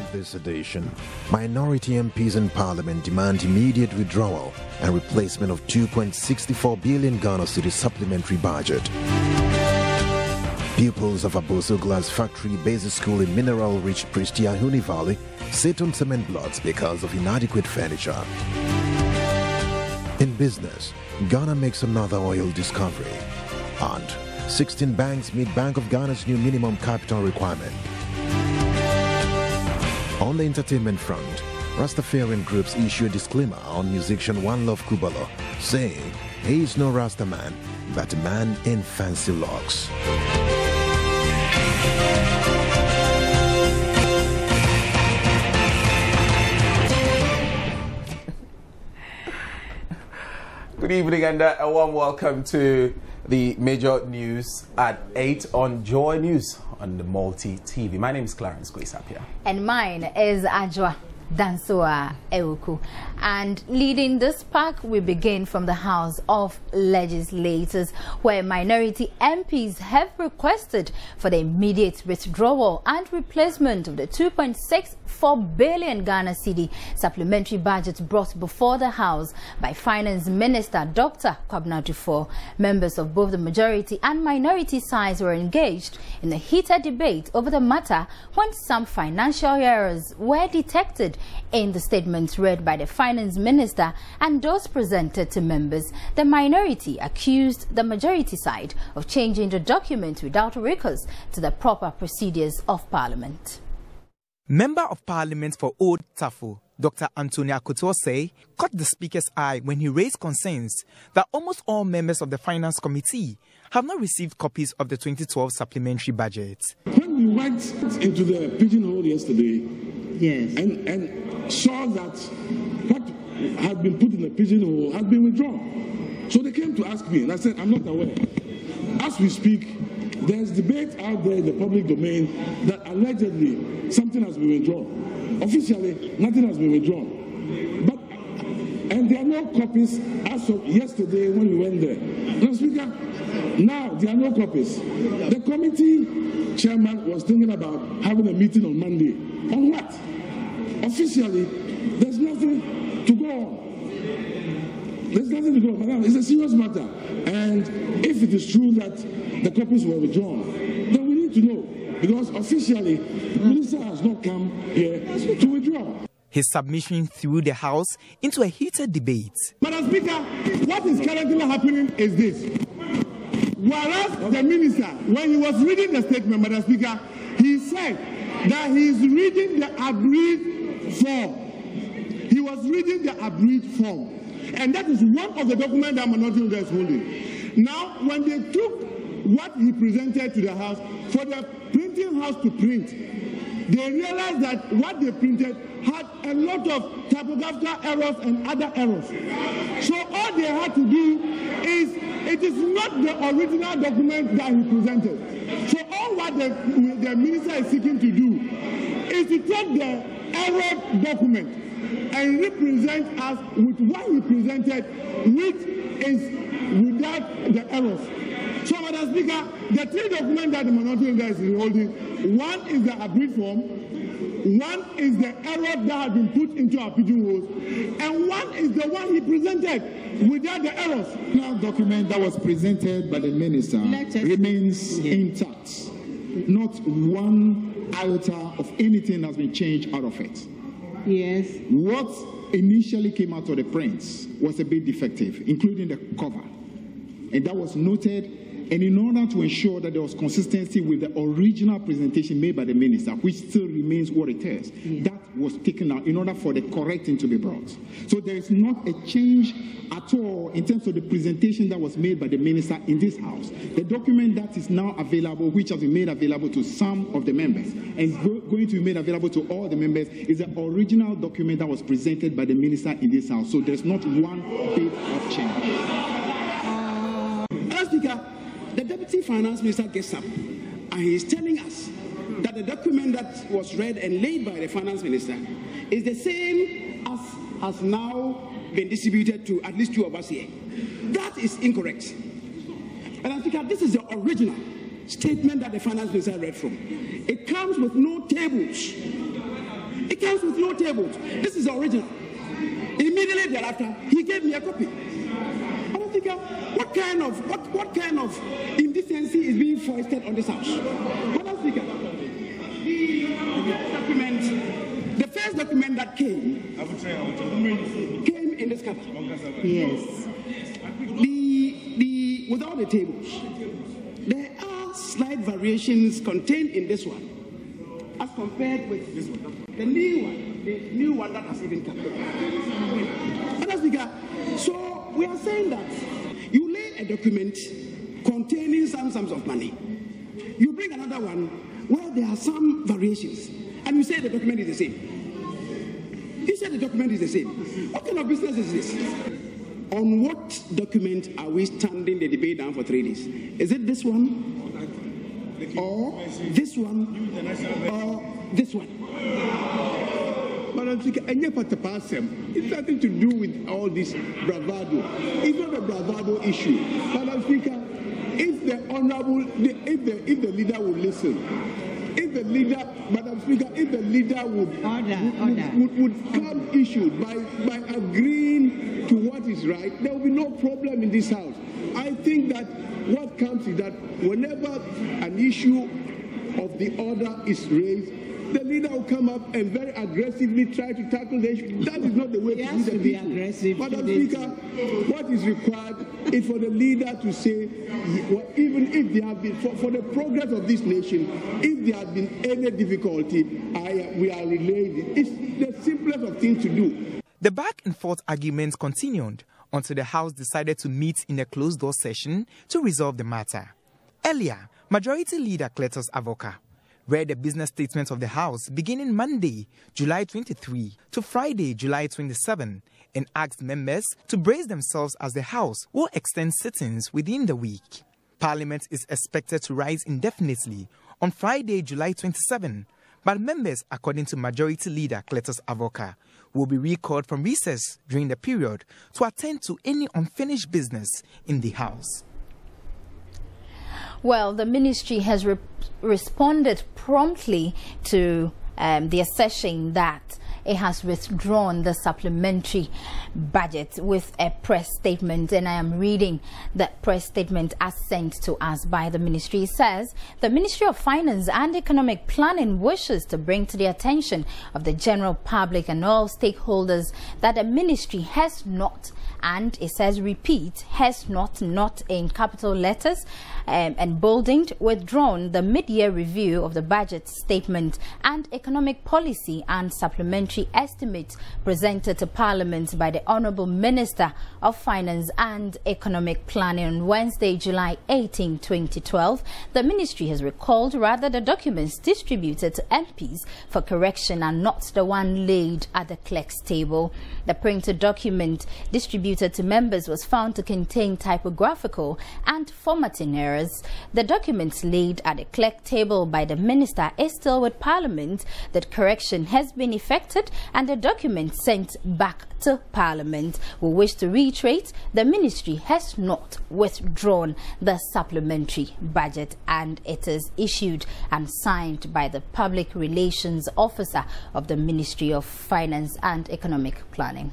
of this edition, minority MPs in Parliament demand immediate withdrawal and replacement of 2.64 billion Ghana cedi supplementary budget. Pupils of Aboso Glass Factory Basic School in mineral-rich Pristia Huni Valley sit on cement blocks because of inadequate furniture. In business, Ghana makes another oil discovery, and 16 banks meet Bank of Ghana's new minimum capital requirement. On the entertainment front, Rastafarian groups issue a disclaimer on musician One Love Kubala, saying he is no Rastaman, but a man in fancy locks. Good evening and a warm welcome to the major news at 8 on Joy News on the Multi-TV. My name is Clarence Kwesapia. And mine is Ajwa Dansoa Ewuku. And leading this pack, we begin from the House of Legislators, where minority MPs have requested for the immediate withdrawal and replacement of the 2.64 billion Ghana cedi supplementary budget brought before the House by Finance Minister Dr. Kwabena Duffuor. Members of both the majority and minority sides were engaged in a heated debate over the matter when some financial errors were detected in the statements read by the Finance Minister and those presented to members. The minority accused the majority side of changing the document without recourse to the proper procedures of Parliament. Member of Parliament for Old Tafo, Dr. Antonia Kotose, caught the Speaker's eye when he raised concerns that almost all members of the Finance Committee have not received copies of the 2012 supplementary budget. When we went into the pigeonhole yesterday, yes, and saw that what had been put in the pigeonhole had been withdrawn. So they came to ask me, and I said, I'm not aware. As we speak, there's debate out there in the public domain that allegedly something has been withdrawn. Officially, nothing has been withdrawn. And there are no copies as of yesterday when we went there. Now, Speaker, now there are no copies. The committee chairman was thinking about having a meeting on Monday. On what? Officially, there's nothing to go on. There's nothing to go on. Madam, it's a serious matter. And if it is true that the copies were withdrawn, then we need to know. Because officially, the minister has not come here to withdraw. His submission threw the House into a heated debate. Madam Speaker, what is currently happening is this. Whereas the minister, when he was reading the statement, Madam Speaker, he said that he is reading the agreed form. He was reading the agreed form. And that is one of the documents that Minority Leader is holding. Now, when they took what he presented to the House for the printing house to print, they realized that what they printed had a lot of typographical errors and other errors. So all they had to do is, it is not the original document that he presented. So all what the minister is seeking to do is to take the error document and represent us with what he presented, which is without the errors. So, Madam Speaker, the three documents that the Minority Leader is holding, one is the agreed form, one is the error that has been put into our pigeonholes, and one is the one he presented without the errors. The document that was presented by the minister remains intact. Not one iota of anything has been changed out of it. Yes. What initially came out of the prints was a bit defective, including the cover. And that was noted. And in order to ensure that there was consistency with the original presentation made by the minister, which still remains what it is, that was taken out in order for the correcting to be brought. So there is not a change at all in terms of the presentation that was made by the minister in this House. The document that is now available, which has been made available to some of the members, and is going to be made available to all the members, is the original document that was presented by the minister in this House. So there's not one bit of change. Speaker, the Deputy Finance Minister gets up and he is telling us that the document that was read and laid by the Finance Minister is the same as has now been distributed to at least two of us here. That is incorrect. Madam Speaker, this is the original statement that the Finance Minister read from. It comes with no tables. It comes with no tables. This is the original. Immediately thereafter, he gave me a copy. Madam Speaker, what kind of indecency is being foisted on this house? Madam Speaker, the first document that came in this cover. Yes. Without the tables, there are slight variations contained in this one as compared with this one. The new one that has even come. Madam Speaker, so we are saying that you lay a document containing some sums of money. You bring another one where there are some variations, and you say the document is the same. You say the document is the same. What kind of business is this? On what document are we standing the debate down for 3 days? Is it this one? Or this one? Or this one? Madam Speaker, it's nothing to do with all this bravado. It's not a bravado issue. Madam Speaker, if the leader would listen, if the leader, Madam Speaker, if the leader would come issued by agreeing to what is right, there will be no problem in this house. I think that what comes is that whenever an issue of the order is raised, the leader will come up and very aggressively try to tackle the issue. That is not the way to do the issue. Madam Speaker, what is required is for the leader to say, even if there have been, for the progress of this nation, if there has been any difficulty, we are relaying it. It's the simplest of things to do. The back and forth arguments continued until the House decided to meet in a closed-door session to resolve the matter. Earlier, Majority Leader Cletus Avoka read the business statement of the House beginning Monday, July 23 to Friday, July 27, and asked members to brace themselves as the House will extend sittings within the week. Parliament is expected to rise indefinitely on Friday, July 27, but members, according to Majority Leader Cletus Avoka, will be recalled from recess during the period to attend to any unfinished business in the House. Well, the ministry has responded promptly to the assertion that it has withdrawn the supplementary budget with a press statement, and I am reading that press statement as sent to us by the ministry. It says the Ministry of Finance and Economic Planning wishes to bring to the attention of the general public and all stakeholders that the ministry has not, and it says repeat, has not in capital letters and bolded, withdrawn the mid-year review of the budget statement and economic policy and supplementary estimates presented to Parliament by the Honourable Minister of Finance and Economic Planning on Wednesday, July 18, 2012. The ministry has recalled rather the documents distributed to MPs for correction and not the one laid at the clerk's table. The printed document distributed to members was found to contain typographical and formatting errors. The documents laid at the clerk table by the minister is still with Parliament. That correction has been effected and the document sent back to Parliament. We wish to reiterate the ministry has not withdrawn the supplementary budget, and it is issued and signed by the Public Relations Officer of the Ministry of Finance and Economic Planning.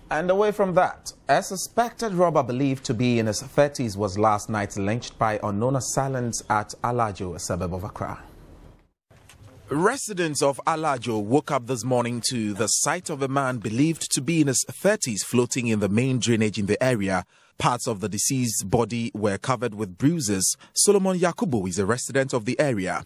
And away from that, a suspected robber believed to be in his 30s was last night lynched by unknown assailants at Alajo, a suburb of Accra. Residents of Alajo woke up this morning to the sight of a man believed to be in his 30s floating in the main drainage in the area. Parts of the deceased's body were covered with bruises. Solomon Yakubu is a resident of the area.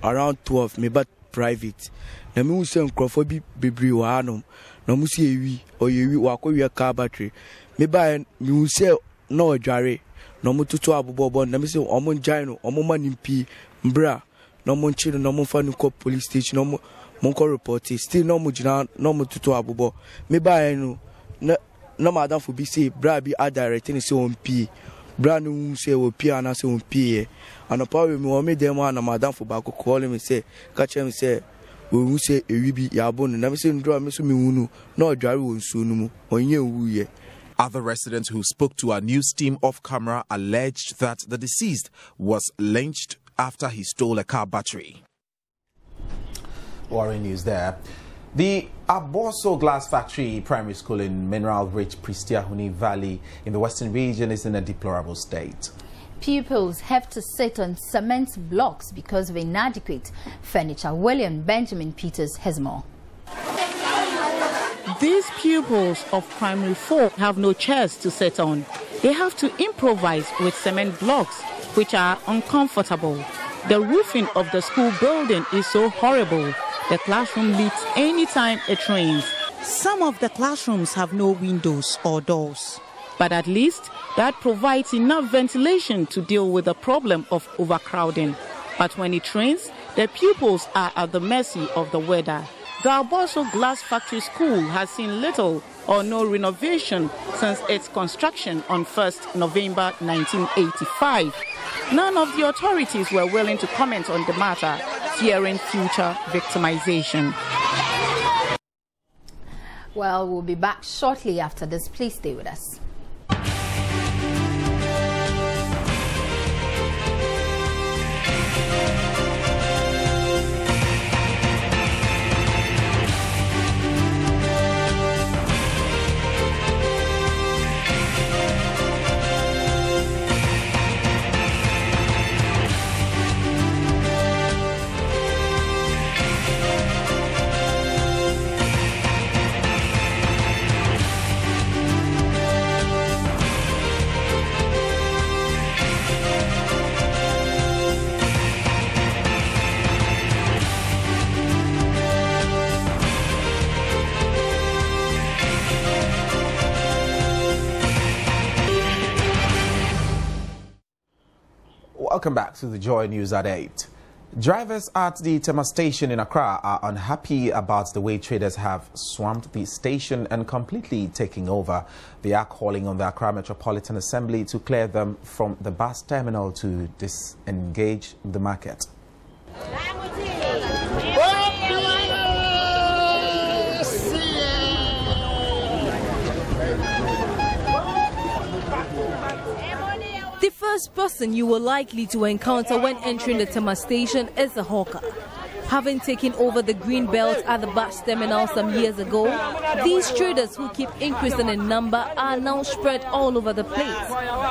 Around 12, me but private. Na me usem crofo bi bebre wa anom. Na mu se ewi oyewi wa kwa car battery. Me ba me use na odware. Na mu tutu abobobo na me se omo njai no omo manimpi mbra. Na mo nchi no mo fa no police station no mo ko report still no mo jina no mo tutu abobo. Me ba no na madam for bi say bra bi a direct ni se on pi. Bra no say o pi ana se on pi. And power me o me dem na madam for ba ko call me say catch him say we say ewi bi yabon na me say ndro me so me hunu na odware won so no mu onye wuye. Other residents who spoke to our news team off camera alleged that the deceased was lynched after he stole a car battery. worrying news there. The Aboso Glass Factory Primary School in mineral-rich Pristiahuni Valley in the western region is in a deplorable state. Pupils have to sit on cement blocks because of inadequate furniture. William Benjamin Peters has more. These pupils of Primary 4 have no chairs to sit on. They have to improvise with cement blocks, which are uncomfortable. The roofing of the school building is so horrible. The classroom leaks anytime it rains. Some of the classrooms have no windows or doors, but at least that provides enough ventilation to deal with the problem of overcrowding. But when it rains, the pupils are at the mercy of the weather. The Aboso Glass Factory School has seen little or no renovation since its construction on 1st November 1985. None of the authorities were willing to comment on the matter, fearing future victimization. Well, we'll be back shortly after this. Please stay with us. Welcome back to the Joy News at 8. Drivers at the Tama station in Accra are unhappy about the way traders have swamped the station and completely taking over. They are calling on the Accra Metropolitan Assembly to clear them from the bus terminal to disengage the market. The first person you were likely to encounter when entering the Tama station is a hawker. Having taken over the green belt at the bus terminal some years ago, these traders who keep increasing in number are now spread all over the place.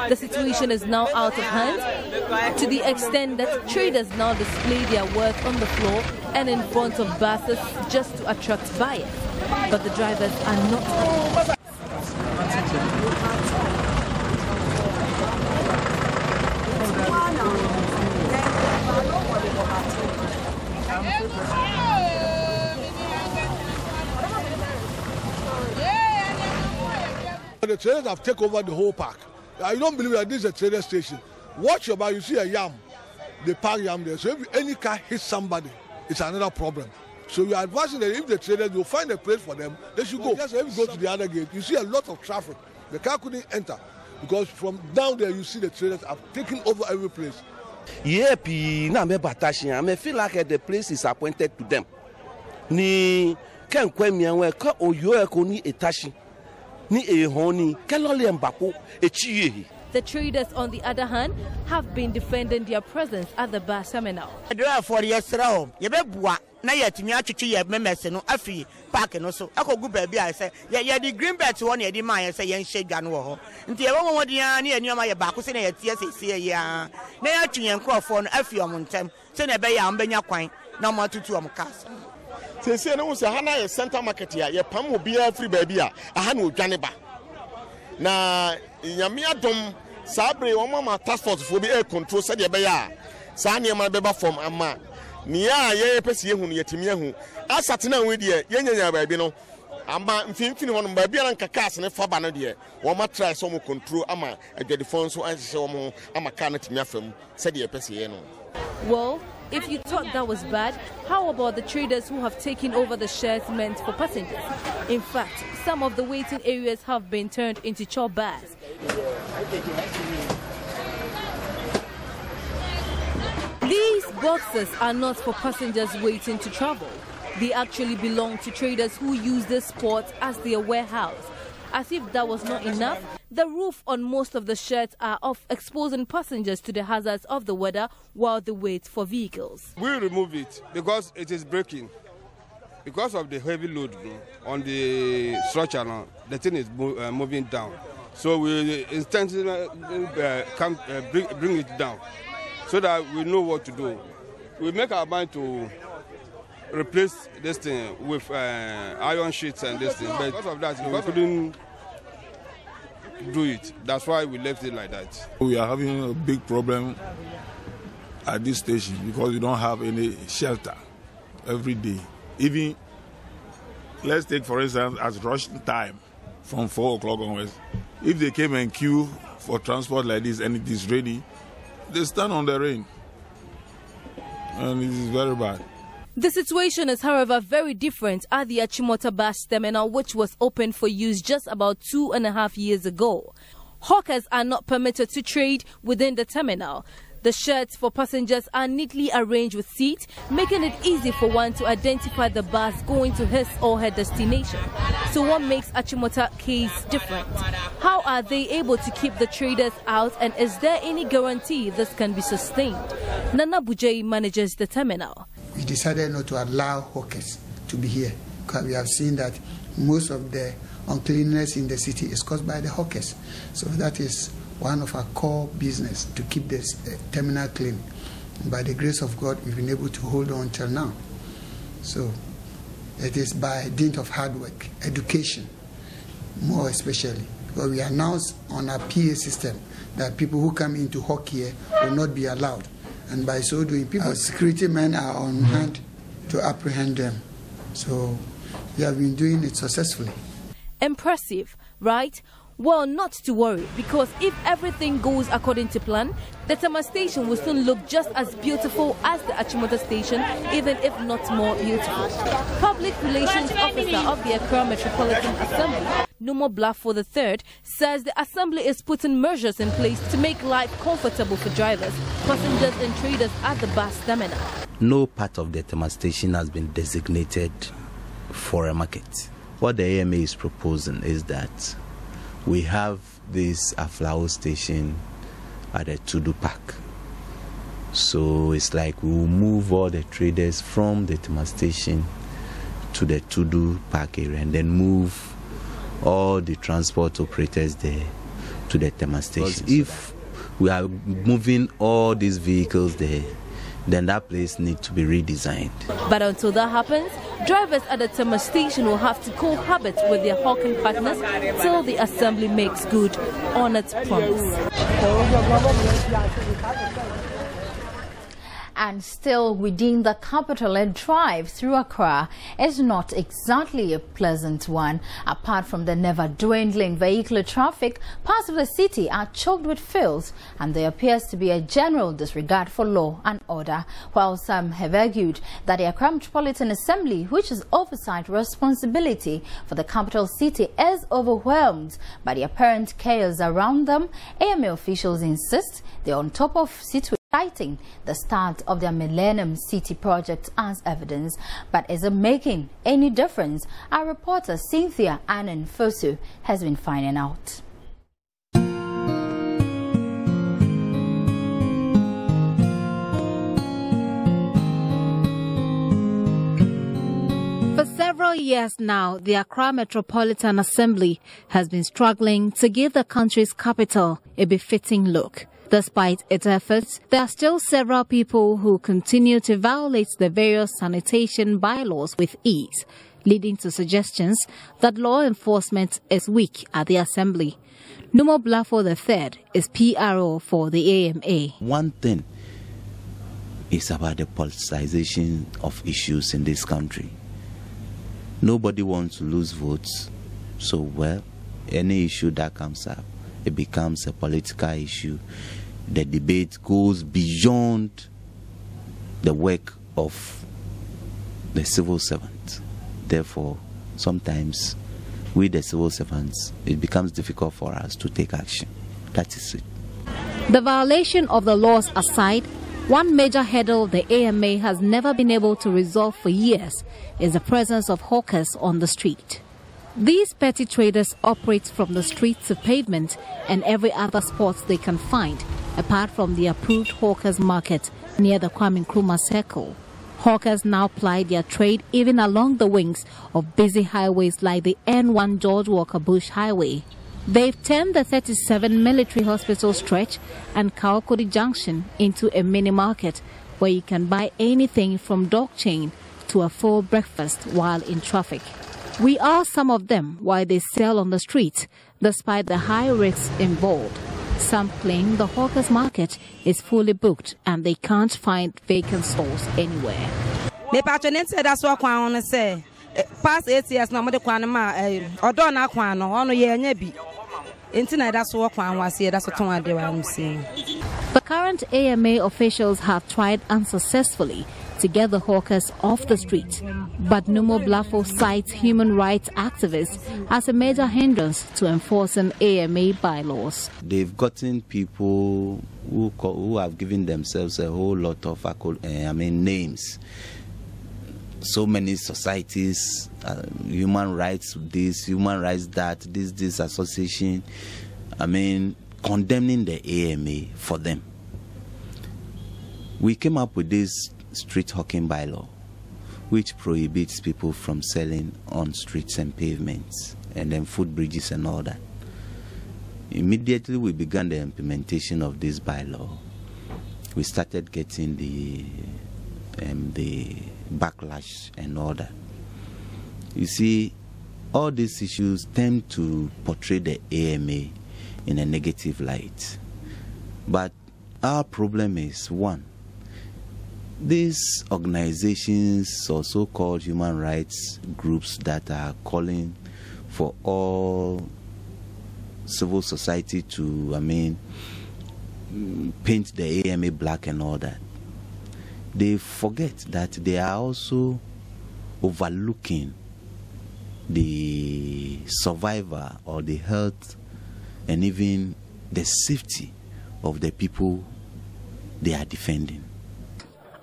The situation is now out of hand to the extent that traders now display their worth on the floor and in front of buses just to attract buyers. But the drivers are not happy. The traders have taken over the whole park. I don't believe that this is a trader station. Watch your back, you see a yam. They park yam there. So if any car hits somebody, it's another problem. So you are advising that if the traders will find a place for them, they should go. Just if you go to the other gate, you see a lot of traffic. The car couldn't enter because from down there you see the traders have taken over every place. Yeah, I feel like the place is appointed to them. Ni ken kwemia we ka oyo eko ni etashi ni ehoni kelole mbako echiye. The traders, on the other hand, have been defending their presence at the bus terminal. For yesterday, you be bua na yet me achichi ye memese no afi park no so akogu baabi I say ye the green belt one ye di man say yen shedwa no ho nti ye won dia na enuma ye ba ko se na ye tie sese ya na ya twen nkrofo no afi omontem se na be ya ambenya kwan na mo tutu om cars sese no se hana ye center market ya ye pam obi afri baabi a aha na odwane ba na nyame adom sabre wo mama task force fo bi e control se de be ya sa ne ma be ba form ama niya ye pese ye hunu yetimi ye hu asate na we de ye nyanya baabi no ama mfimfini hono baabi na nkaka ne fa ba no de wo ma try so mo control ama adwadifo nso anhye wo mo ama ka na timi afam se de pese ye no. Well, if you thought that was bad, how about the traders who have taken over the shares meant for passengers? In fact, some of the waiting areas have been turned into chop bars. These boxes are not for passengers waiting to travel. They actually belong to traders who use this spot as their warehouse. As if that was not enough, the roof on most of the sheds are off, exposing passengers to the hazards of the weather while they wait for vehicles. We remove it because it is breaking. Because of the heavy load on the structure now, the thing is moving down. So we intentionally bring it down so that we know what to do. We make our mind to replace this thing with iron sheets and this thing. But because of that, we couldn't do it. That's why we left it like that. We are having a big problem at this station because we don't have any shelter every day. Even, let's take for instance, as rush time from 4 o'clock onwards. If they came and queue for transport like this and it is ready, they stand on the rain. And it is very bad. The situation is, however, very different at the Achimota bus terminal, which was opened for use just about 2.5 years ago. Hawkers are not permitted to trade within the terminal. The sheds for passengers are neatly arranged with seats, making it easy for one to identify the bus going to his or her destination. So what makes Achimota case different? How are they able to keep the traders out, and is there any guarantee this can be sustained? Nana Bujay manages the terminal. We decided not to allow hawkers to be here because we have seen that most of the uncleanness in the city is caused by the hawkers. So that is one of our core business, to keep this terminal clean. And by the grace of God, we've been able to hold on till now. So it is by dint of hard work, education, more especially. Because we announced on our PA system that people who come into hawk here will not be allowed. And by so doing, our security men are on hand to apprehend them. So we have been doing it successfully. Impressive, right? Well, not to worry, because if everything goes according to plan, the Tama station will soon look just as beautiful as the Achimota station, even if not more beautiful. Public Relations Officer of the Accra Metropolitan Assembly, Numo Blafo III, says the Assembly is putting measures in place to make life comfortable for drivers, passengers and traders at the bus terminal. No part of the Tama station has been designated for a market. What the AMA is proposing is that we have this Aflao station at the Tudu Park. So it's like we will move all the traders from the Tama station to the Tudu Park area and then move all the transport operators there to the Tama station. If we are moving all these vehicles there, then that place needs to be redesigned. But until that happens, drivers at the Tama station will have to cohabit with their hawking partners till the Assembly makes good on its promise. And still within the capital, a drive through Accra is not exactly a pleasant one. Apart from the never-dwindling vehicular traffic, parts of the city are choked with filth, and there appears to be a general disregard for law and order, while some have argued that the Accra Metropolitan Assembly, which has oversight responsibility for the capital city, is overwhelmed by the apparent chaos around them. AMA officials insist they're on top of situation, citing the start of their Millennium City project as evidence. But is it making any difference? Our reporter Cynthia Annan-Fosu has been finding out. For several years now, the Accra Metropolitan Assembly has been struggling to give the country's capital a befitting look. Despite its efforts, there are still several people who continue to violate the various sanitation bylaws with ease, leading to suggestions that law enforcement is weak at the Assembly. Numo Blafo III is PRO for the AMA. One thing is about the politicization of issues in this country. Nobody wants to lose votes, so well, any issue that comes up, it becomes a political issue. The debate goes beyond the work of the civil servant. Therefore, sometimes we, the civil servants, it becomes difficult for us to take action. That is it. The violation of the laws aside, one major hurdle the AMA has never been able to resolve for years is the presence of hawkers on the street. These petty traders operate from the street to pavement and every other spot they can find, apart from the approved hawkers market near the Kwame Nkrumah Circle. Hawkers now ply their trade even along the wings of busy highways like the N1 George Walker Bush Highway. They've turned the 37 military hospital stretch and Kawakodi Junction into a mini market where you can buy anything from dog chain to a full breakfast while in traffic. We asked some of them why they sell on the street despite the high risks involved. Some claim the hawkers market is fully booked and they can't find vacant stalls anywhere. That's what I want to say. Past 8 years, no more or don't know on year nebi. Internet, that's what I want to say. That's what I'm saying. The current AMA officials have tried unsuccessfully to get the hawkers off the street, but Numo Blafo cites human rights activists as a major hindrance to enforcing AMA bylaws. They've gotten people who have given themselves a whole lot of names. So many societies, human rights this, human rights that, this association, condemning the AMA for them. We came up with this street hawking bylaw, which prohibits people from selling on streets and pavements, and then footbridges and all that. Immediately we began the implementation of this bylaw. We started getting the backlash and all that. You see, all these issues tend to portray the AMA in a negative light. But our problem is, one, these organizations or so-called human rights groups that are calling for all civil society to, paint the AMA black and all that, they forget that they are also overlooking the survivor or the health and even the safety of the people they are defending.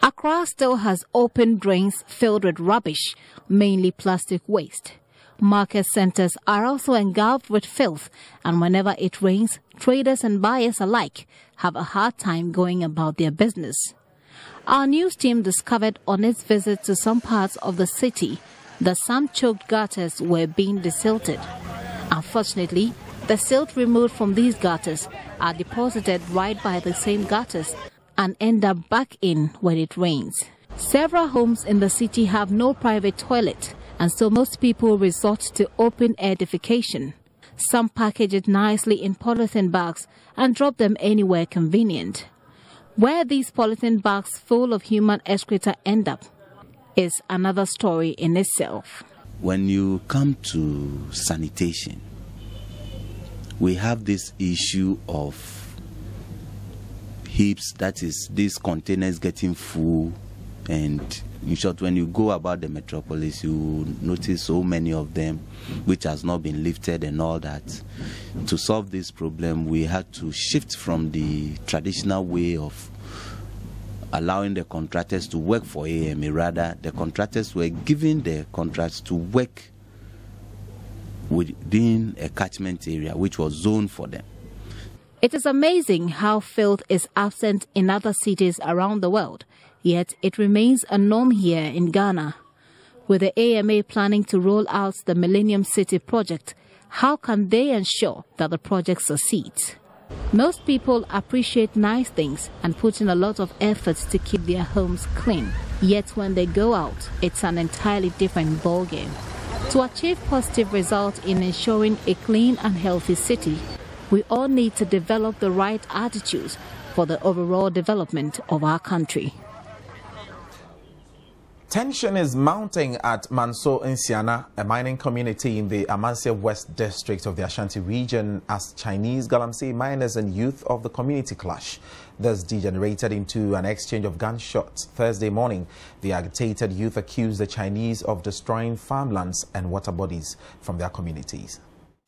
Accra still has open drains filled with rubbish, mainly plastic waste. Market centers are also engulfed with filth, and whenever it rains, traders and buyers alike have a hard time going about their business. Our news team discovered on its visit to some parts of the city that some choked gutters were being desilted. Unfortunately, the silt removed from these gutters are deposited right by the same gutters and end up back in when it rains. Several homes in the city have no private toilet, and so most people resort to open-air defecation. Some package it nicely in polythene bags and drop them anywhere convenient. Where these polythene bags full of human excreta end up is another story in itself. When you come to sanitation, we have this issue of heaps, that is, these containers getting full, and in short, when you go about the metropolis, you notice so many of them which has not been lifted and all that. To solve this problem, we had to shift from the traditional way of allowing the contractors to work for AMA. Rather, the contractors were given the contracts to work within a catchment area which was zoned for them. It is amazing how filth is absent in other cities around the world, yet it remains a norm here in Ghana. With the AMA planning to roll out the Millennium City project, how can they ensure that the project succeeds? Most people appreciate nice things and put in a lot of effort to keep their homes clean. Yet when they go out, it's an entirely different ballgame. To achieve positive results in ensuring a clean and healthy city, we all need to develop the right attitudes for the overall development of our country. Tension is mounting at Manso in Siana, a mining community in the Amansia West district of the Ashanti region, as Chinese Galamsey miners and youth of the community clash. This degenerated into an exchange of gunshots Thursday morning. The agitated youth accused the Chinese of destroying farmlands and water bodies from their communities.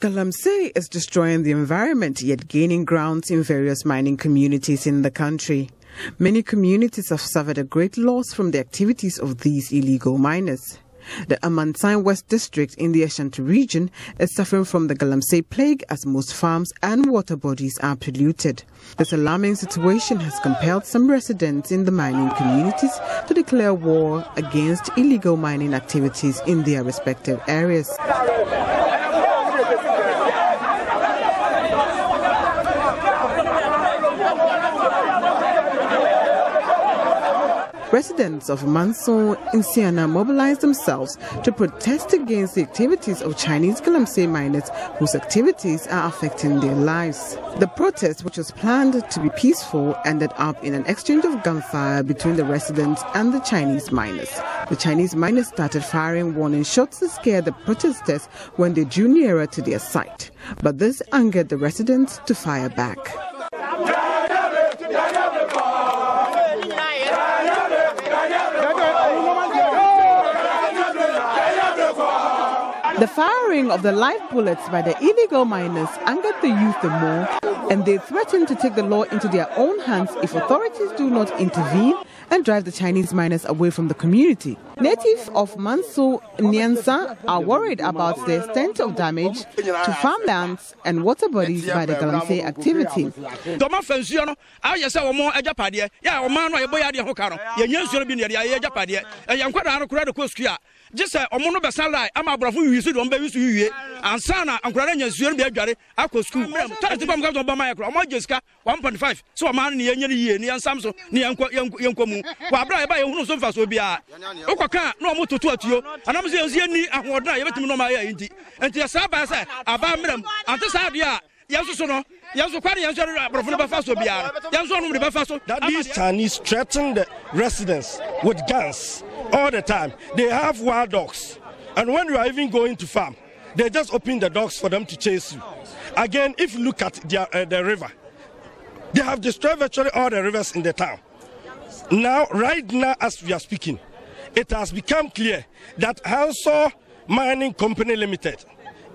Galamsey is destroying the environment, yet gaining grounds in various mining communities in the country. Many communities have suffered a great loss from the activities of these illegal miners. The Amansai West District in the Ashanti region is suffering from the Galamsey plague as most farms and water bodies are polluted. This alarming situation has compelled some residents in the mining communities to declare war against illegal mining activities in their respective areas. Residents of Manso in Siena mobilized themselves to protest against the activities of Chinese Galamsey miners whose activities are affecting their lives. The protest, which was planned to be peaceful, ended up in an exchange of gunfire between the residents and the Chinese miners. The Chinese miners started firing warning shots to scare the protesters when they drew nearer to their site. But this angered the residents to fire back. The firing of the live bullets by the illegal miners angered the youth the more, and they threatened to take the law into their own hands if authorities do not intervene and drive the Chinese miners away from the community. Natives of Manso, Nyansa are worried about the extent of damage to farmlands and water bodies by the Galamsey activity. Just a mono basala, I'm a bravo, you see, don't be used to you, and Sana, and Grania, Zurbi, I could school. Tell the bomb of my Majesca, 1.5, so a man near near Samson, near Yankomu, while by who so fast will be a Okaka, no more to talk to you, and I'm saying, I would not ever to know my auntie, and to a Sabbath, a bam, and this idea. That these Chinese threaten the residents with guns all the time. They have wild dogs, and when you are even going to farm, they just open the dogs for them to chase you. Again, if you look at the river, they have destroyed virtually all the rivers in the town. Now, right now, as we are speaking, it has become clear that Manso Mining Company Limited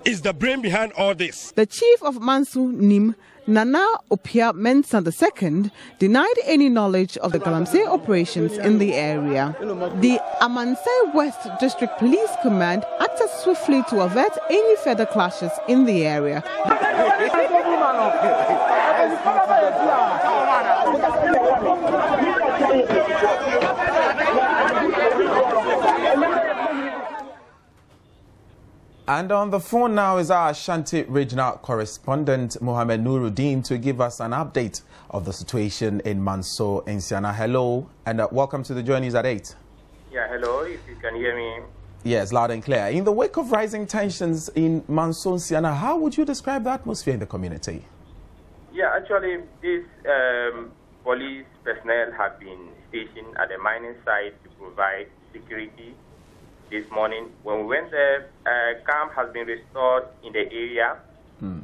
is the brain behind all this. The chief of Manso Nim, Nana Opia Mensa II, denied any knowledge of the Galamsey operations in the area. The Amansai West District Police Command acted swiftly to avert any further clashes in the area. And on the phone now is our Ashanti regional correspondent, Mohammed Nuruddin, to give us an update of the situation in Manso in Siena. Hello, and welcome to the Joy News at 8. Yeah, hello, if you can hear me. Yes, loud and clear. In the wake of rising tensions in Manso in Siena, how would you describe the atmosphere in the community? Yeah, actually, this police personnel have been stationed at the mining site to provide security. This morning, when we went there, camp has been restored in the area,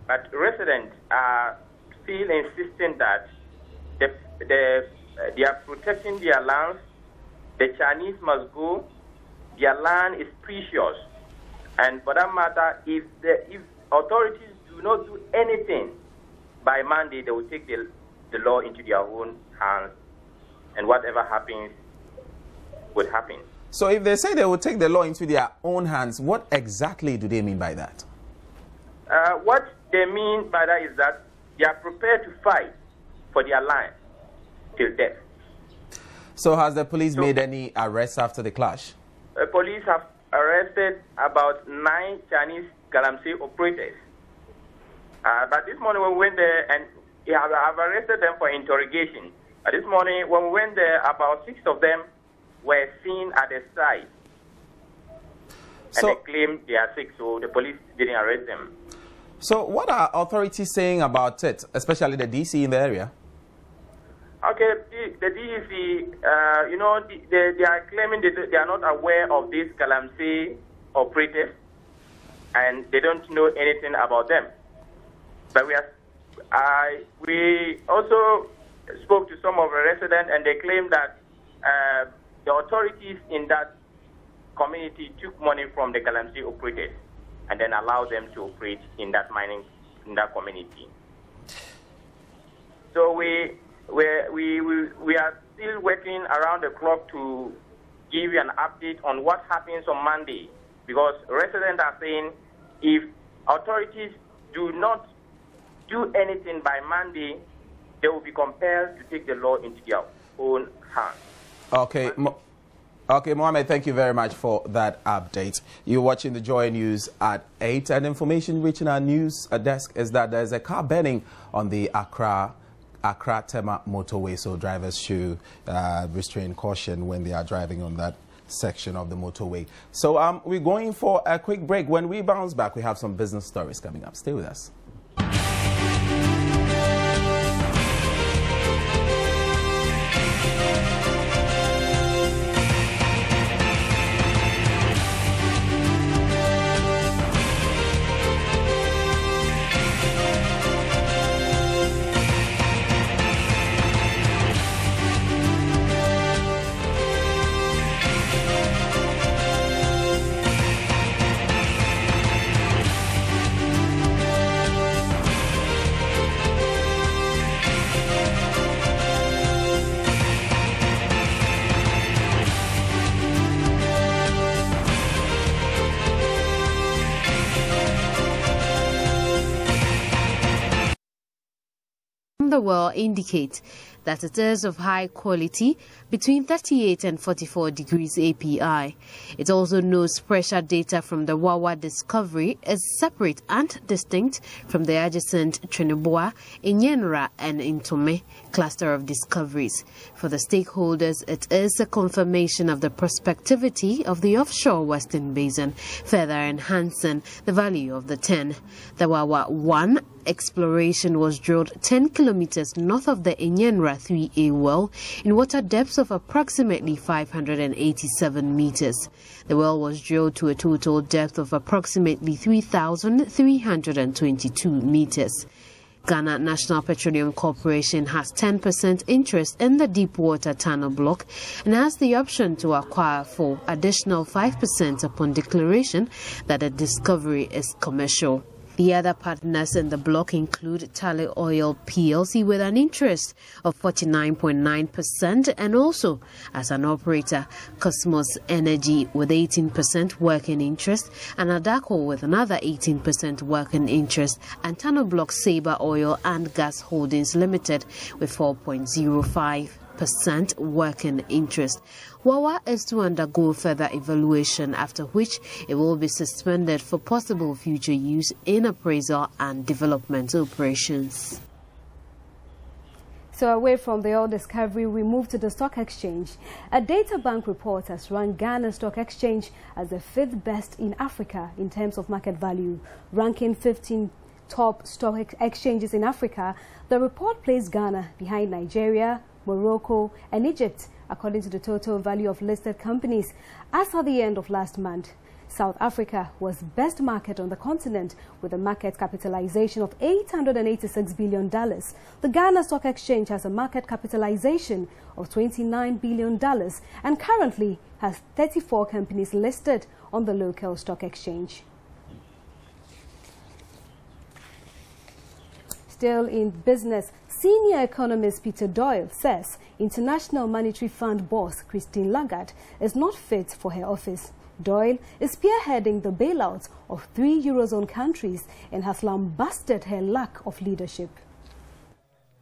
but residents are still insisting that they are protecting their lands. The Chinese must go. Their land is precious, and for that matter, if authorities do not do anything by Monday, they will take the law into their own hands, and whatever happens would happen. So if they say they will take the law into their own hands, what exactly do they mean by that? What they mean by that is that they are prepared to fight for their land till death. So has the police made any arrests after the clash? Police have arrested about 9 Chinese Galamsey operators. But this morning when we went there, and have arrested them for interrogation. This morning when we went there, about 6 of them were seen at the site, and they claimed they are sick, so the police didn't arrest them. So what are authorities saying about it, especially the DC in the area? Okay, the DEC, they are claiming that they are not aware of these Galamsey operators, and they don't know anything about them. But we also spoke to some of the residents, and they claim that the authorities in that community took money from the Galamsey operators and then allowed them to operate in that community. So we are still working around the clock to give you an update on what happens on Monday, because residents are saying if authorities do not do anything by Monday, they will be compelled to take the law into their own hands. Okay. Okay, Mohammed, thank you very much for that update. You're watching the Joy News at 8, and information reaching our news desk is that there's a car burning on the Accra Tama motorway, so drivers should restrain caution when they are driving on that section of the motorway. So we're going for a quick break. When we bounce back, we have some business stories coming up. Stay with us. The world indicate that it is of high quality, between 38 and 44 degrees API. It also notes pressure data from the Wawa discovery is separate and distinct from the adjacent Trinidad, Inyenra and Intome cluster of discoveries. For the stakeholders, it is a confirmation of the prospectivity of the offshore Western Basin, further enhancing the value of the 10. The Wawa 1 exploration was drilled 10 kilometers north of the Inyenra 3A well in water depths of approximately 587 meters. The well was drilled to a total depth of approximately 3,322 meters. Ghana National Petroleum Corporation has 10% interest in the Deepwater Tunnel block and has the option to acquire for additional 5% upon declaration that the discovery is commercial. The other partners in the block include Tally Oil PLC with an interest of 49.9% and also, as an operator, Cosmos Energy with 18% working interest and Adako with another 18% working interest, and Tunnel Block Sabre Oil and Gas Holdings Limited with 4.05% working interest. Wawa is to undergo further evaluation, after which it will be suspended for possible future use in appraisal and development operations. So away from the oil discovery, we move to the stock exchange. A data bank report has ranked Ghana Stock Exchange as the 5th best in Africa in terms of market value, ranking 15 top stock exchanges in Africa. The report placed Ghana behind Nigeria, Morocco and Egypt, according to the total value of listed companies. As at the end of last month, South Africa was best market on the continent with a market capitalization of $886 billion. The Ghana Stock Exchange has a market capitalization of $29 billion and currently has 34 companies listed on the local stock exchange. Still in business, senior economist Peter Doyle says International Monetary Fund boss Christine Lagarde is not fit for her office. Doyle is spearheading the bailout of 3 Eurozone countries and has lambasted her lack of leadership.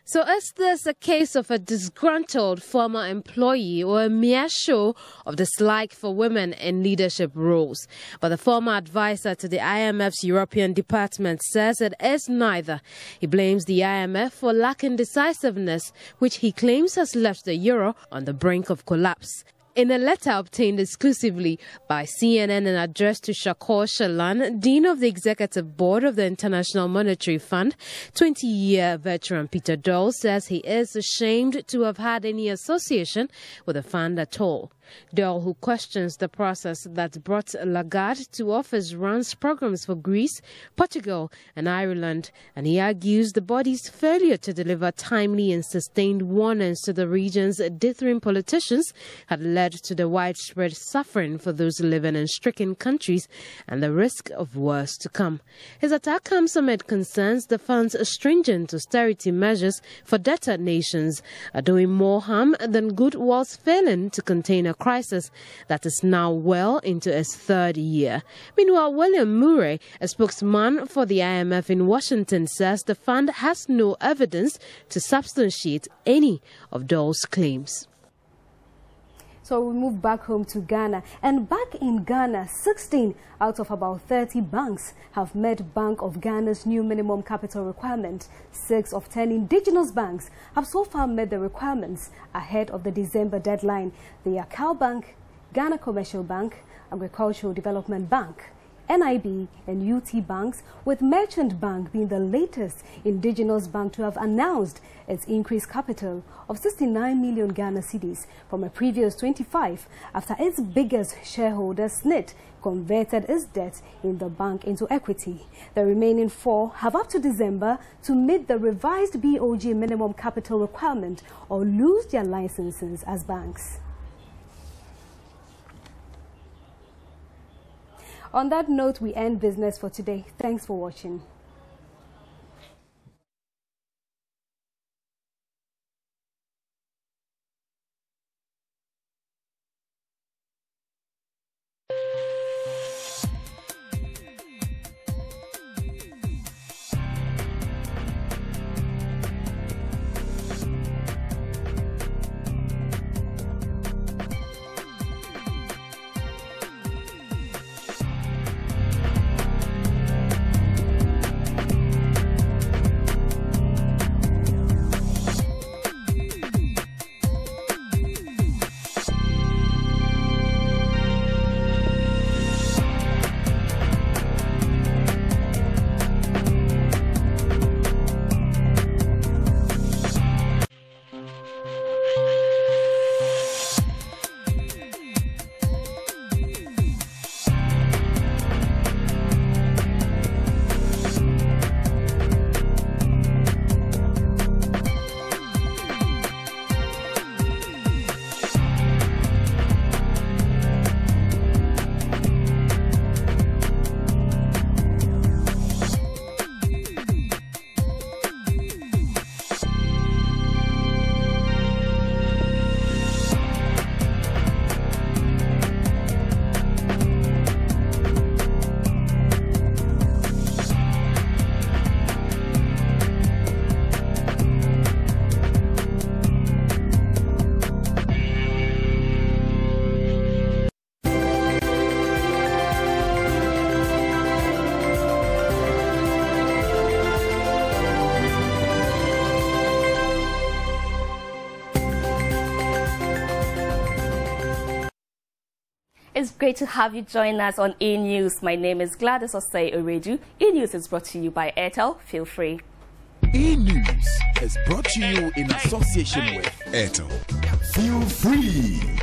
So is this a case of a disgruntled former employee or a mere show of dislike for women in leadership roles? But the former advisor to the IMF's European department says it is neither. He blames the IMF for lacking decisiveness, which he claims has left the euro on the brink of collapse. In a letter obtained exclusively by CNN and addressed to Shakur Shalan, Dean of the Executive Board of the International Monetary Fund, 20-year veteran Peter Doyle says he is ashamed to have had any association with the fund at all. Doyle, who questions the process that brought Lagarde to office, runs programs for Greece, Portugal and Ireland, and he argues the body's failure to deliver timely and sustained warnings to the region's dithering politicians had led led to the widespread suffering for those living in stricken countries and the risk of worse to come. His attack comes amid concerns the fund's stringent austerity measures for debtor nations are doing more harm than good whilst failing to contain a crisis that is now well into its third year. Meanwhile, William Murray, a spokesman for the IMF in Washington, says the fund has no evidence to substantiate any of those claims. So we move back home to Ghana. And back in Ghana, 16 out of about 30 banks have met Bank of Ghana's new minimum capital requirement. 6 of 10 indigenous banks have so far met the requirements ahead of the December deadline. They are Cal Bank, Ghana Commercial Bank, Agricultural Development Bank, NIB and UT banks, with Merchant Bank being the latest indigenous bank to have announced its increased capital of 69 million Ghana cedis from a previous 25 after its biggest shareholder, SNIT, converted its debt in the bank into equity. The remaining 4 have up to December to meet the revised BOG minimum capital requirement or lose their licenses as banks. On that note, we end business for today. Thanks for watching. It's great to have you join us on E-News. My name is Gladys Osei Oredu. E-News is brought to you by Airtel. Feel free. E-News is brought to you in association with Airtel. Feel free.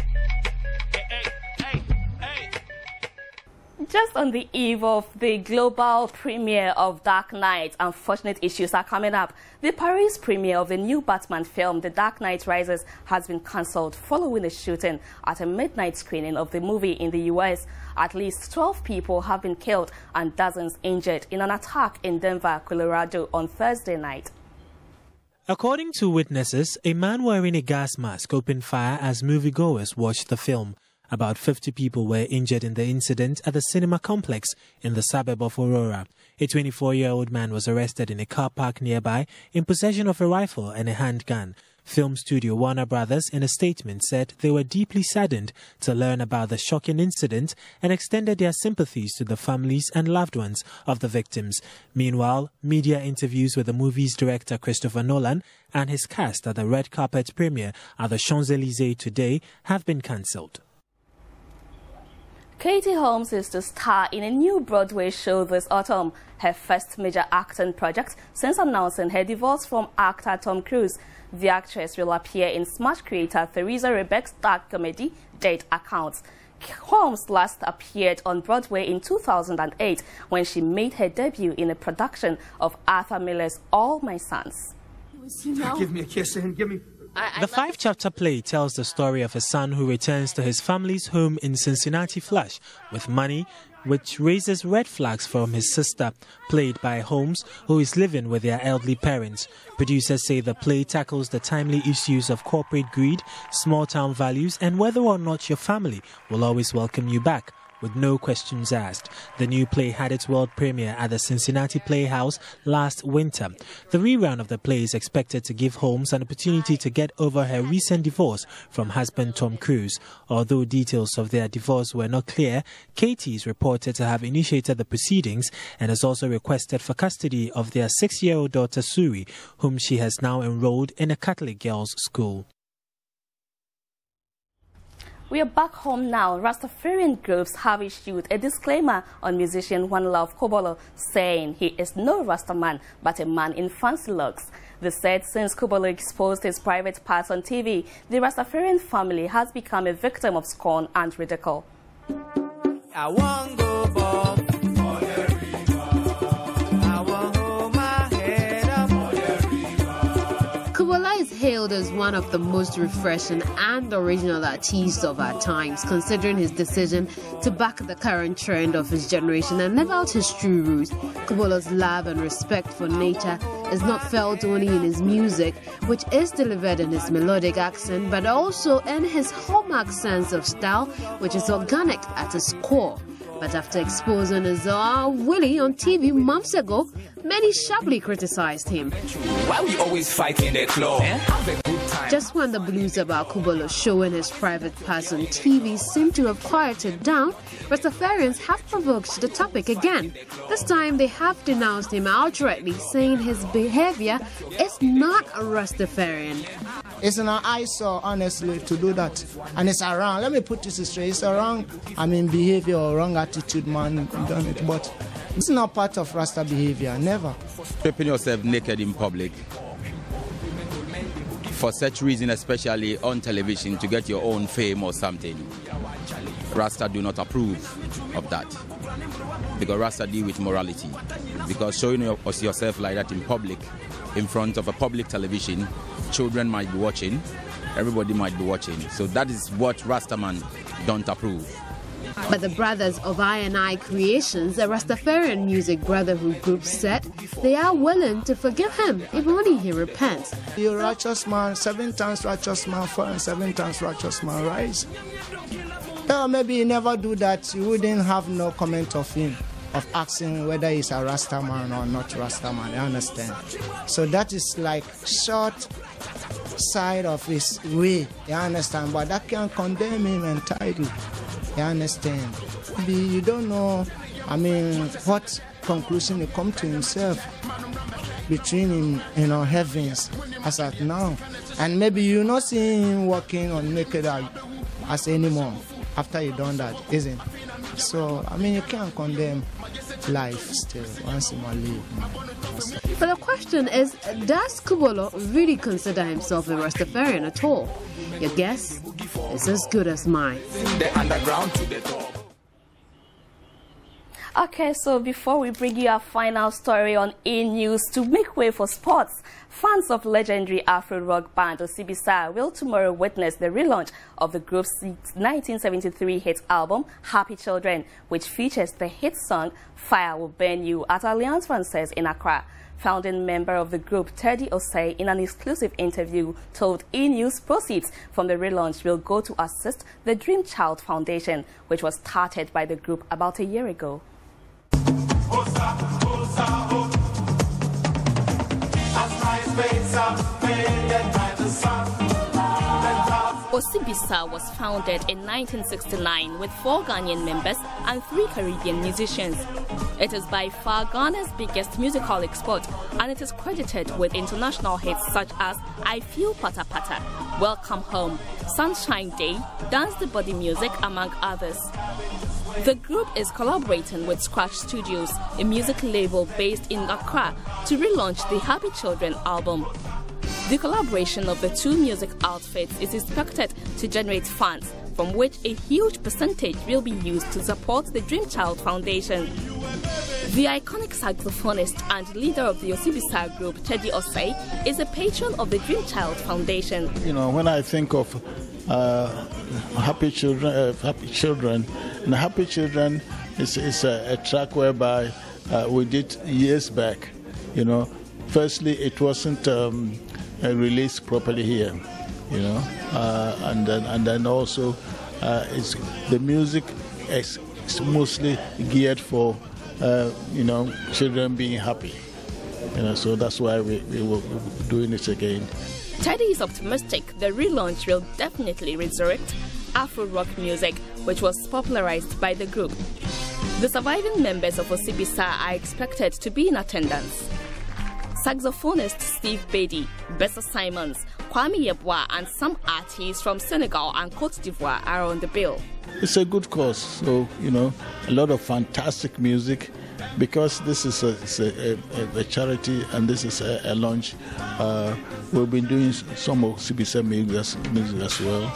Just on the eve of the global premiere of Dark Knight, unfortunate issues are coming up. The Paris premiere of the new Batman film, The Dark Knight Rises, has been cancelled following a shooting at a midnight screening of the movie in the US. At least 12 people have been killed and dozens injured in an attack in Denver, Colorado on Thursday night. According to witnesses, a man wearing a gas mask opened fire as moviegoers watched the film. About 50 people were injured in the incident at the cinema complex in the suburb of Aurora. A 24-year-old man was arrested in a car park nearby in possession of a rifle and a handgun. Film studio Warner Brothers, in a statement, said they were deeply saddened to learn about the shocking incident and extended their sympathies to the families and loved ones of the victims. Meanwhile, media interviews with the movie's director Christopher Nolan and his cast at the red carpet premiere at the Champs-Élysées today have been cancelled. Katie Holmes is to star in a new Broadway show this autumn, her first major acting project since announcing her divorce from actor Tom Cruise. The actress will appear in Smash creator Theresa Rebeck's dark comedy, Dead Accounts. Holmes last appeared on Broadway in 2008 when she made her debut in a production of Arthur Miller's All My Sons. Give me a kiss and give me... The 5-chapter play tells the story of a son who returns to his family's home in Cincinnati flush with money, which raises red flags from his sister, played by Holmes, who is living with their elderly parents. Producers say the play tackles the timely issues of corporate greed, small-town values, and whether or not your family will always welcome you back, with no questions asked. The new play had its world premiere at the Cincinnati Playhouse last winter. The rerun of the play is expected to give Holmes an opportunity to get over her recent divorce from husband Tom Cruise. Although details of their divorce were not clear, Katie is reported to have initiated the proceedings and has also requested for custody of their 6-year-old daughter Suri, whom she has now enrolled in a Catholic girls' school. We are back home now. Rastafarian groups have issued a disclaimer on musician One Love Kobolo, saying he is no Rastaman but a man in fancy looks. They said since Kobolo exposed his private parts on TV, the Rastafarian family has become a victim of scorn and ridicule. I won't go above. Kubola is hailed as one of the most refreshing and original artists of our times, considering his decision to back the current trend of his generation and live out his true roots. Kubola's love and respect for nature is not felt only in his music, which is delivered in his melodic accent, but also in his hallmark sense of style, which is organic at its core. But after exposing his Willie on TV months ago, many sharply criticized him. Why we always fight in the club? Just when the blues about Kubolo showing his private parts on TV seem to have quieted down, Rastafarians have provoked the topic again. This time they have denounced him outrightly, saying his behavior is not a Rastafarian. It's an eyesore, honestly, to do that. And it's a wrong, let me put this straight, it's a wrong, behavior or wrong attitude, man, done it. But it's not part of Rasta behavior, never. Stripping yourself naked in public, for such reason, especially on television, to get your own fame or something, Rasta do not approve of that. Because Rasta deal with morality. Because showing yourself like that in public, in front of a public television, children might be watching, everybody might be watching. So that is what Rastaman don't approve. But the brothers of I&I Creations, a Rastafarian music brotherhood group, said they are willing to forgive him if only he repents. You're a righteous man, 7 times righteous man fall and 7 times righteous man rise. Maybe he never do that, you wouldn't have no comment of him, of asking whether he's a Rastaman or not Rastaman, I understand. So that is like short side of his way, you understand, but that can't condemn him entirely, you understand. You don't know, what conclusion he come to himself between him, heavens as at now. And maybe you're not seeing him walking on naked as anymore after you done that, isn't it? So, you can't condemn life still once in a live. But the question is, does Kubolo really consider himself a Rastafarian at all? Your guess is as good as mine. Okay, so before we bring you our final story on E-News, to make way for sports, fans of legendary Afro rock band Osibisa will tomorrow witness the relaunch of the group's 1973 hit album, Happy Children, which features the hit song Fire Will Burn You at Alliance Francaise in Accra. Founding member of the group, Teddy Osei, in an exclusive interview, told E-News proceeds from the relaunch will go to assist the Dream Child Foundation, which was started by the group about a year ago. Osibisa was founded in 1969 with 4 Ghanaian members and 3 Caribbean musicians. It is by far Ghana's biggest musical export, and it is credited with international hits such as I Feel Pata Pata, Welcome Home, Sunshine Day, Dance the Body Music, among others. The group is collaborating with Scratch Studios, a music label based in Accra, to relaunch the Happy Children album. The collaboration of the 2 music outfits is expected to generate funds from which a huge percentage will be used to support the Dream Child Foundation. The iconic saxophonist and leader of the Osibisa group, Teddy Osei, is a patron of the Dream Child Foundation. You know, when I think of Happy Children, and Happy Children is a track whereby we did years back. You know, firstly, it wasn't released properly here. You know, and then also the music is mostly geared for you know, children being happy. You know, so that's why we were doing it again. Teddy is optimistic the relaunch will definitely resurrect Afro rock music, which was popularized by the group. The surviving members of Osibisa are expected to be in attendance. Saxophonist Steve Beatty, Bessa Simons, Kwame Yeboah, and some artists from Senegal and Cote d'Ivoire are on the bill. It's a good cause, so, you know, a lot of fantastic music, because this is a charity and this is a launch. We've been doing some of CBC music as well.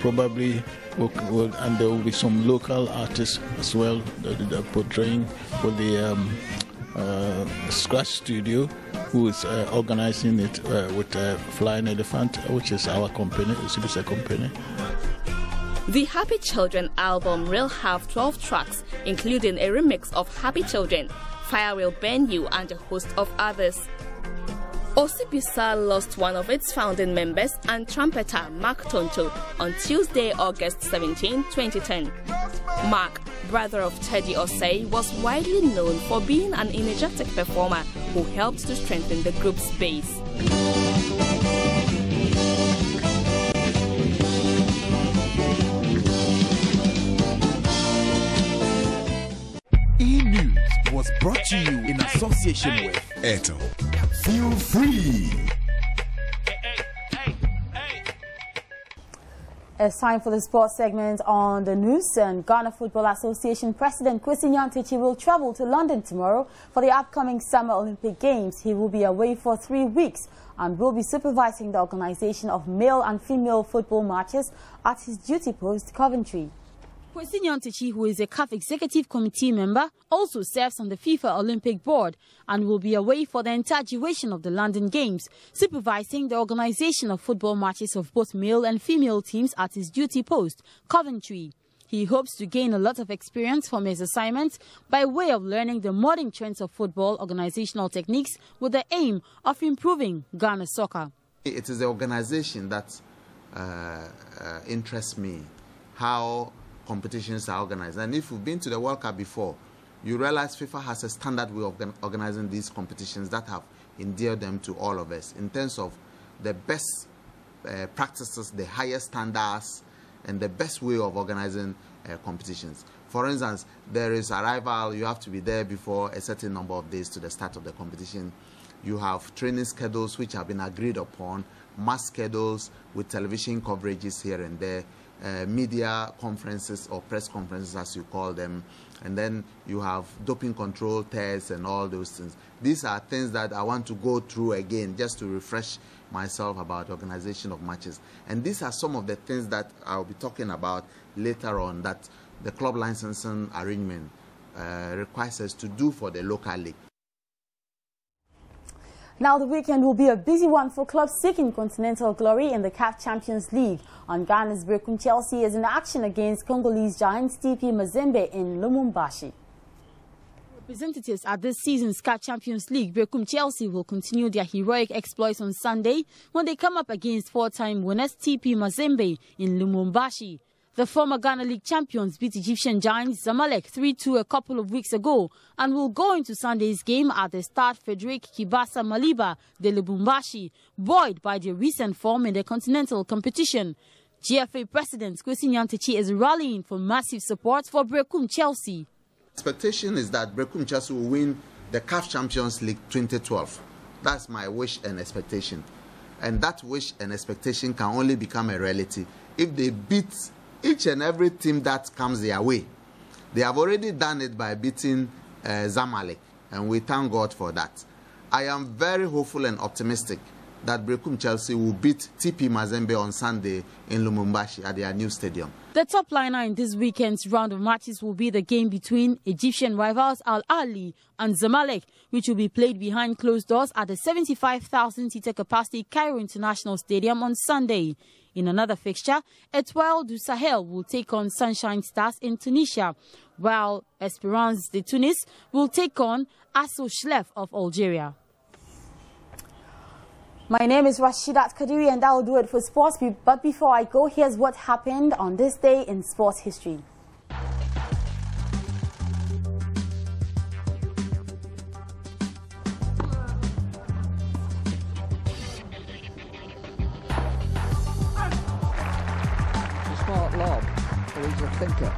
Probably, and there will be some local artists as well that are portraying with the Scratch Studio, who is organizing it with Flying Elephant, which is our company, CBC company. The Happy Children album will have 12 tracks, including a remix of Happy Children, Fire Will Burn You, and a host of others. Osibisa lost one of its founding members and trumpeter Mark Tonto on Tuesday, August 17, 2010. Mark, brother of Teddy Osei, was widely known for being an energetic performer who helped to strengthen the group's base. E-News was brought to you in association with Airtel. Feel free. It's time for the sports segment on the news. And Ghana Football Association President Kwesi Nyantakyi will travel to London tomorrow for the upcoming Summer Olympic Games. He will be away for 3 weeks and will be supervising the organization of male and female football matches at his duty post, Coventry. Kwesi Nyantakyi, who is a CAF Executive Committee member, also serves on the FIFA Olympic Board and will be away for the entire duration of the London Games, supervising the organization of football matches of both male and female teams at his duty post, Coventry. He hopes to gain a lot of experience from his assignments by way of learning the modern trends of football organizational techniques with the aim of improving Ghana soccer. It is the organization that interests me, how competitions are organized. And if you've been to the World Cup before, you realize FIFA has a standard way of organizing these competitions that have endeared them to all of us in terms of the best practices, the highest standards, and the best way of organizing competitions. For instance, there is arrival, you have to be there before a certain number of days to the start of the competition. You have training schedules which have been agreed upon, mass schedules with television coverages here and there, media conferences or press conferences as you call them, and then you have doping control tests and all those things. These are things that I want to go through again just to refresh myself about organization of matches. And these are some of the things that I'll be talking about later on that the club licensing arrangement requires us to do for the local league. Now the weekend will be a busy one for clubs seeking continental glory in the CAF Champions League. On Ghana's Berekum Chelsea is in action against Congolese giants TP Mazembe in Lumumbashi. Representatives at this season's CAF Champions League, Berekum Chelsea will continue their heroic exploits on Sunday when they come up against four-time winners TP Mazembe in Lumumbashi. The former Ghana League champions beat Egyptian giants Zamalek 3-2 a couple of weeks ago and will go into Sunday's game at the Stade Frederic Kibasa Maliba de Lubumbashi, buoyed by their recent form in the continental competition. GFA President Kwesi Nyantakyi is rallying for massive support for Berekum Chelsea. Expectation is that Berekum Chelsea will win the CAF Champions League 2012. That's my wish and expectation. And that wish and expectation can only become a reality if they beat each and every team that comes their way. They have already done it by beating Zamalek, and we thank God for that. I am very hopeful and optimistic that Berekum Chelsea will beat TP Mazembe on Sunday in Lubumbashi at their new stadium. The top liner in this weekend's round of matches will be the game between Egyptian rivals Al Ahly and Zamalek, which will be played behind closed doors at the 75,000-seater capacity Cairo International Stadium on Sunday. In another fixture, Etoile du Sahel will take on Sunshine Stars in Tunisia, while Esperance de Tunis will take on Asso Schlef of Algeria. My name is Rashidat Kadiri, and that will do it for sports. But before I go, here's what happened on this day in sports history. A smart lob, or he's a thinker.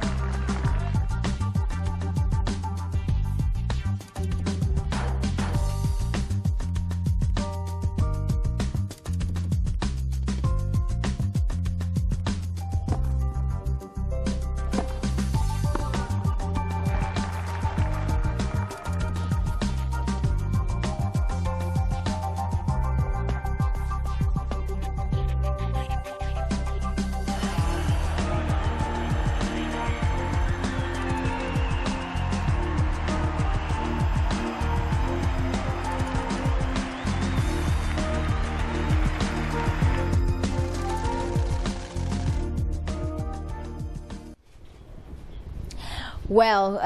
Well,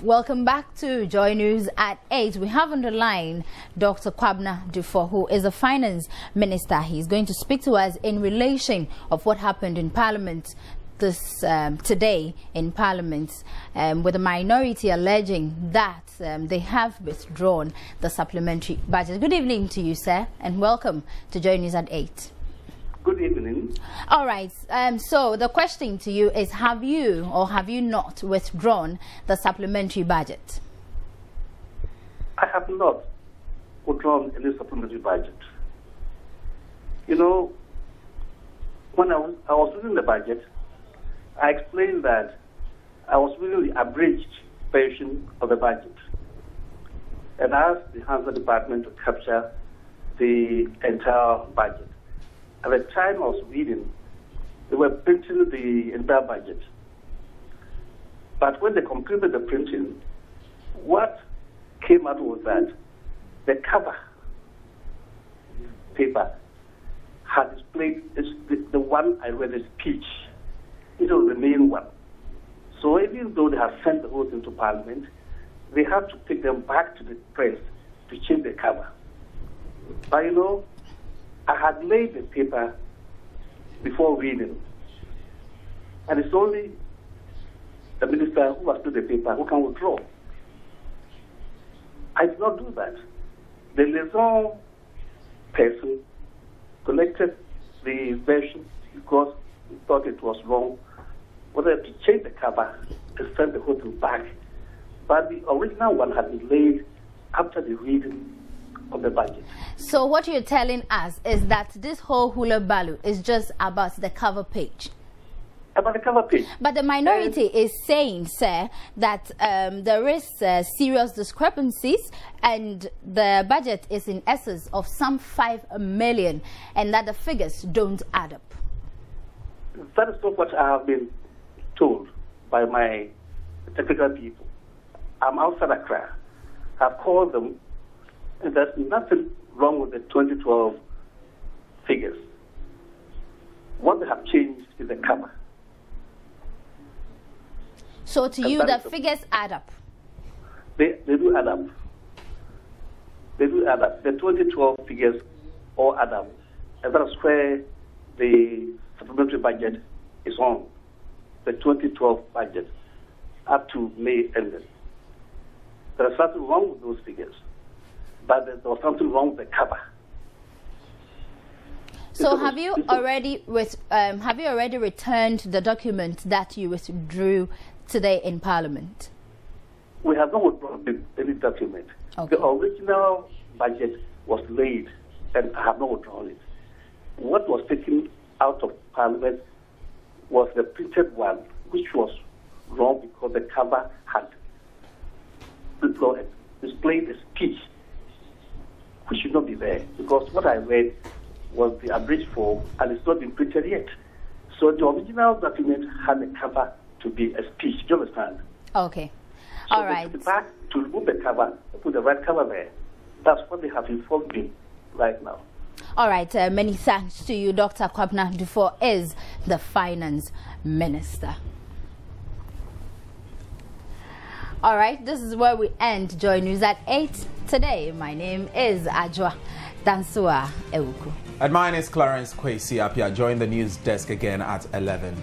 welcome back to Joy News at 8. We have on the line Dr. Kwabena Dufo, who is a finance minister. He's going to speak to us in relation of what happened in Parliament this today in Parliament, with the minority alleging that they have withdrawn the supplementary budget. Good evening to you, sir, and welcome to Joy News at 8. Good evening. All right. So the question to you is, have you or have you not withdrawn the supplementary budget? I have not withdrawn any supplementary budget. You know, when I was reading the budget, I explained that I was reading the abridged version of the budget and asked the Housing Department to capture the entire budget. At the time I was reading, they were printing the entire budget. But when they completed the printing, what came out was that the cover paper had displayed the one I read as speech. It was the main one. So even though they have sent the whole thing to Parliament, they have to take them back to the press to change the cover. But you know, I had laid the paper before reading, and it's only the minister who has put the paper who can withdraw. I did not do that. The liaison person collected the version because he thought it was wrong, whether to change the cover and send the whole thing back. But the original one had been laid after the reading of the budget. So what you're telling us is that this whole hula baloo is just about the cover page. About the cover page. But the minority is saying, sir, that there is serious discrepancies and the budget is in excess of some 5 million and that the figures don't add up. That is not what I have been told by my technical people. I'm outside Accra. I've called them, and there's nothing wrong with the 2012 figures. What they have changed is the cover. So to you, the figures add up? They do add up. They do add up. The 2012 figures all add up. And that's where the supplementary budget is on. The 2012 budget up to May ended. There is something wrong with those figures. But there was something wrong with the cover. So have you already returned the document that you withdrew today in Parliament? We have not withdrawn any document. Okay. The original budget was laid, and I have not withdrawn it. What was taken out of Parliament was the printed one, which was wrong because the cover had displayed a speech which should not be there. Because what I read was the abridged form, and it's not been printed yet. So the original document had a cover to be a speech. Do you understand? Okay. So all right. The back to remove the cover, put the right cover there. That's what they have informed me right now. All right. Many thanks to you, Dr. Kwabena Dufo is the Finance Minister. All right. This is where we end Joy News at 8 today. My name is Ajwa Dansua Ewuku. And mine is Clarence Kwesi Apia. Join the news desk again at 11.